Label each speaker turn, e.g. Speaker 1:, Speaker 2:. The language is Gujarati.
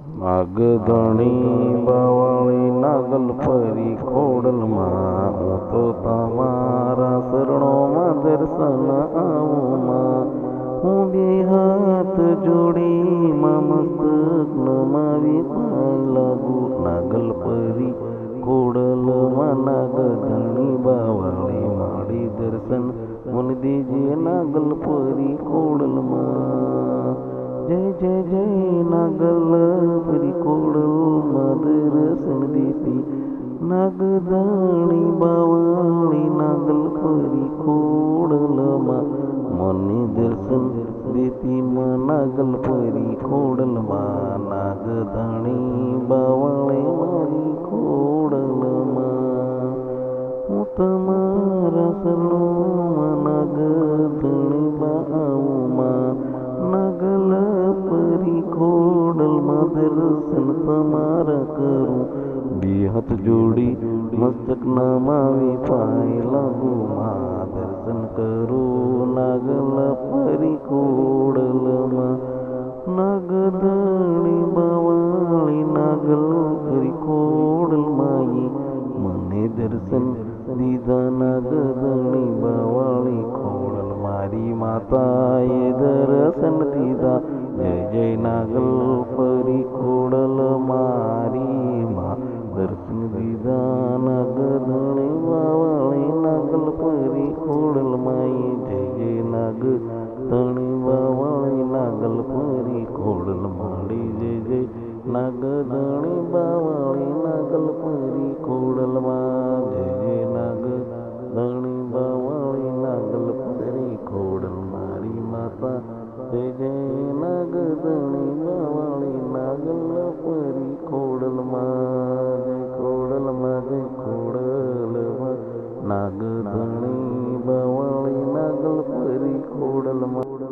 Speaker 1: નાગધણી બાવળી નાગલ ફરી ખોડલમાં હું તો તમારા શરણોમાં દર્શન આવુમાં હું બે હાથ જોડીમાં મસ્તક નમાવી પાય લાગુ નાગલ ફરી ખોડલમાં નાગધણી બાવળી માડી દર્શન મને દેજે નાગલ ફરી ખોડલમાં જય જય જય નાગલ ફરી ખોડલમાં દર્શન દેતી નાગધણી બાવળી નાગલ ફરી ખોડલમાં મને દર્શન દેતી નાગલ ફરી ખોડલમાં નાગધણી બાવળી મારી ખોડલમાં હું તમારા શરણોમાં નાગધણી બાવમાં નાગલ ફરી ખોડલમાં દર્શન તમારા કરું બે હાથ જોડી મસ્તક નમાવી પાય લાગુમાં દર્શન કરું નાગલ ફરી ખોડલમાં નાગધણી બાવળી નાગલ ફરી ખોડલમાં મને દર્શન દીધા નાગધણી બાવળી ખોડલ મારી માતાએ દર્શન દીધા જય જય નાગલ ફરી ખોડલ મારી માં દર્શન દીધા નાગધણી બાવળી નાગલ ફરી ખોડલ માઈ જય જય નાગધણી બાવળી નાગલ ફરી ખોડલ માડી જય જય નાગધણી બાવળી નાગલ ફરી ખોડલમાં જય જય નાગધણી બાવળી નાગલ ફરી ખોડલ મારી માતા જય જય નાગધણી બાવળી નાગલ ફરી ખોડલમાં જય ખોડલમાં જય ખોડલમાં નાગધણી બાવળી નાગલ ફરી ખોડલમાં